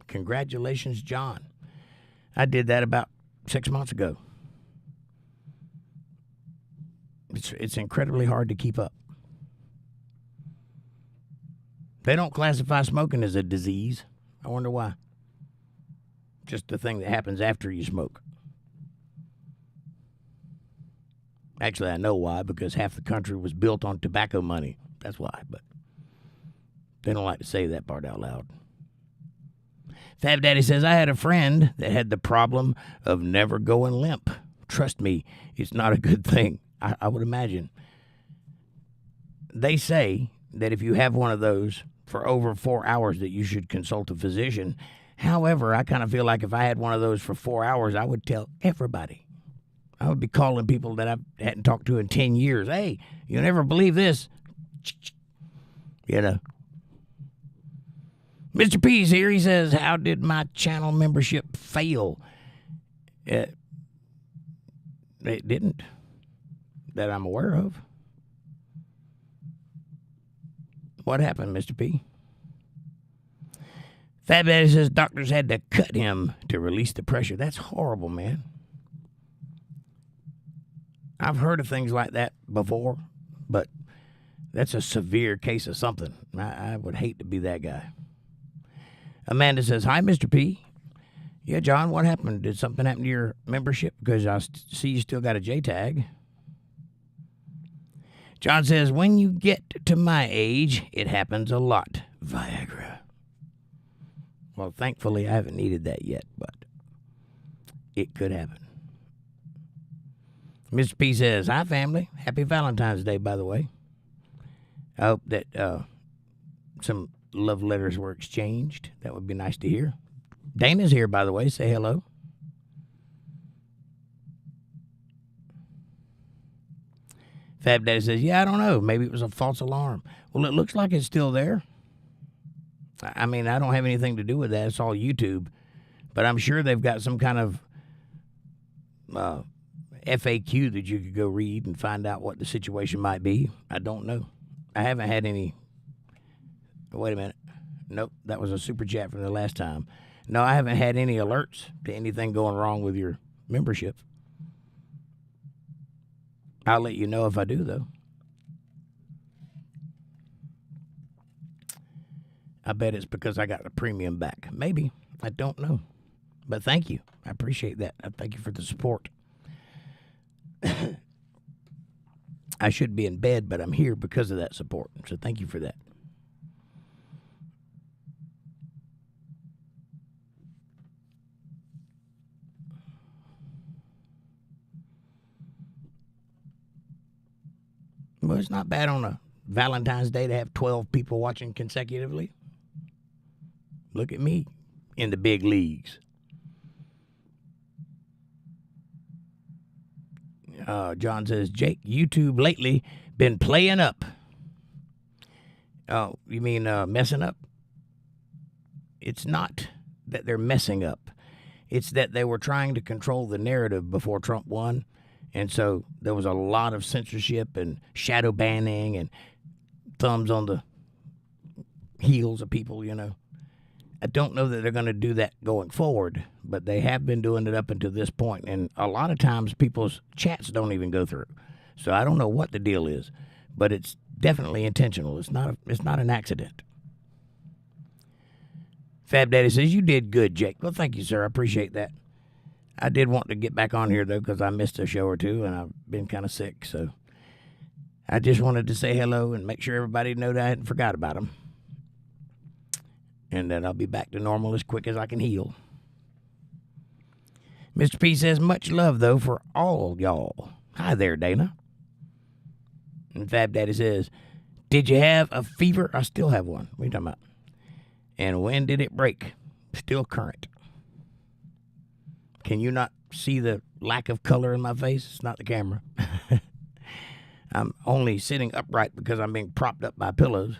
Congratulations, John. I did that about 6 months ago. It's incredibly hard to keep up. They don't classify smoking as a disease. I wonder why. Just the thing that happens after you smoke. Actually, I know why, because half the country was built on tobacco money. That's why, but they don't like to say that part out loud. Fab Daddy says, I had a friend that had the problem of never going limp. Trust me, it's not a good thing. I would imagine. They say that if you have one of those for over 4 hours that you should consult a physician. However, I kind of feel like if I had one of those for 4 hours, I would tell everybody. I would be calling people that I hadn't talked to in 10 years. Hey, you'll never believe this. You know. Mr. P's here. He says, how did my channel membership fail? It didn't. That I'm aware of. What happened, Mr. P? Fab Daddy says doctors had to cut him to release the pressure. That's horrible, man. I've heard of things like that before, but that's a severe case of something. I would hate to be that guy. Amanda says, hi, Mr. P. Yeah, John, what happened? Did something happen to your membership? Because I see you still got a J-tag. John says, when you get to my age, it happens a lot. Viagra. Well, thankfully, I haven't needed that yet, but it could happen. Mr. P says, hi, family. Happy Valentine's Day, by the way. I hope that some love letters were exchanged. That would be nice to hear. Dana's here, by the way. Say hello. Fab Daddy says, yeah, I don't know. Maybe it was a false alarm. Well, it looks like it's still there. I mean, I don't have anything to do with that. It's all YouTube. But I'm sure they've got some kind of FAQ that you could go read and find out what the situation might be. I don't know. I haven't had any. Wait a minute. Nope, that was a super chat from the last time. No, I haven't had any alerts to anything going wrong with your membership. I'll let you know if I do, though. I bet it's because I got the premium back. Maybe. I don't know. But thank you. I appreciate that. I thank you for the support. I should be in bed, but I'm here because of that support. So thank you for that. Well, it's not bad on a Valentine's Day to have 12 people watching consecutively. Look at me in the big leagues. John says, Jake, YouTube lately been playing up. Oh, you mean messing up? It's not that they're messing up. It's that they were trying to control the narrative before Trump won. And so there was a lot of censorship and shadow banning and thumbs on the heels of people, you know. I don't know that they're going to do that going forward, but they have been doing it up until this point. And a lot of times people's chats don't even go through. So I don't know what the deal is, but it's definitely intentional. It's not an accident. Fab Daddy says, you did good, Jake. Well, thank you, sir. I appreciate that. I did want to get back on here, though, because I missed a show or two, and I've been kind of sick. So I just wanted to say hello and make sure everybody knew that I hadn't forgot about them. And that I'll be back to normal as quick as I can heal. Mr. P says, much love, though, for all y'all. Hi there, Dana. And Fab Daddy says, did you have a fever? I still have one. What are you talking about? And when did it break? Still current. Can you not see the lack of color in my face? It's not the camera. I'm only sitting upright because I'm being propped up by pillows.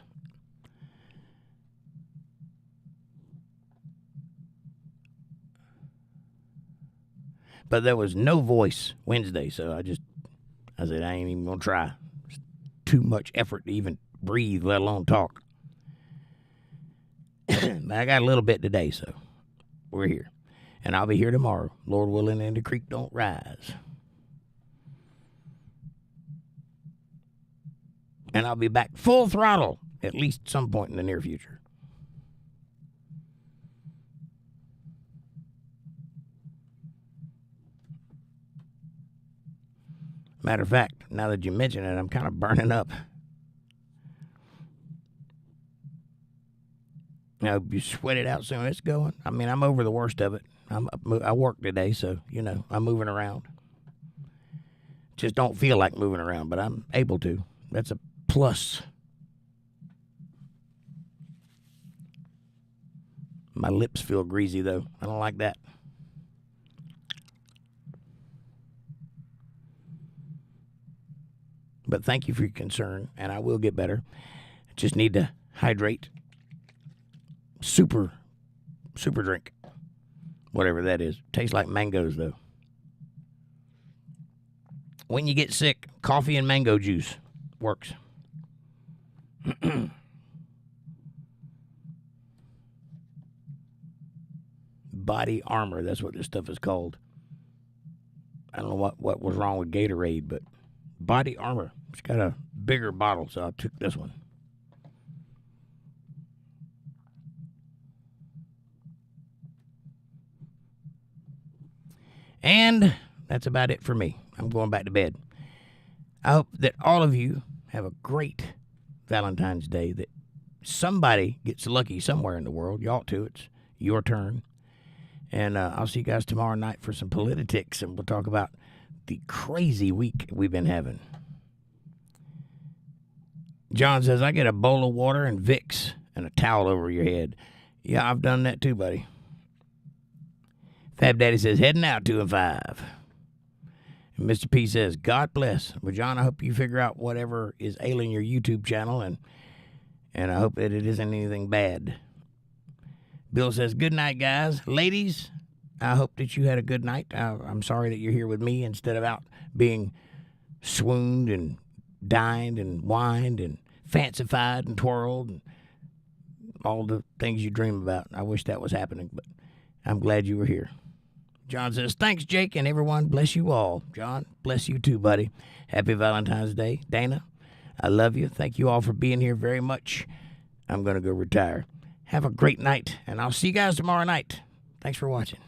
But there was no voice Wednesday, so I said, I ain't even going to try. It's too much effort to even breathe, let alone talk. But I got a little bit today, so we're here. And I'll be here tomorrow, Lord willing, and the creek don't rise. And I'll be back full throttle at least some point in the near future. Matter of fact, now that you mention it, I'm kind of burning up. Now, you sweat it out soon, it's going. I mean, I'm over the worst of it. I work today, so, you know, I'm moving around. Just don't feel like moving around, but I'm able to. That's a plus. My lips feel greasy, though. I don't like that. But thank you for your concern, and I will get better. I just need to hydrate. Super drink. Whatever that is. Tastes like mangoes, though. When you get sick, coffee and mango juice works. Body Armor, that's what this stuff is called. I don't know what was wrong with Gatorade, but Body Armor. It's got a bigger bottle, so I took this one. And that's about it for me. I'm going back to bed. I hope that all of you have a great Valentine's Day, that somebody gets lucky somewhere in the world. You ought to. It's your turn. And I'll see you guys tomorrow night for some politics, and we'll talk about the crazy week we've been having. John says, I get a bowl of water and Vicks and a towel over your head. Yeah, I've done that too, buddy. Fab Daddy says, heading out 2 and 5. And Mr. P says, God bless. Well, John, I hope you figure out whatever is ailing your YouTube channel, and I hope that it isn't anything bad. Bill says, good night, guys. Ladies, I hope that you had a good night. I'm sorry that you're here with me instead of out being swooned and dined and wined and fancified and twirled and all the things you dream about. I wish that was happening, but I'm glad you were here. John says, thanks, Jake, and everyone. Bless you all. John, bless you too, buddy. Happy Valentine's Day. Dana, I love you. Thank you all for being here very much. I'm going to go retire. Have a great night, and I'll see you guys tomorrow night. Thanks for watching.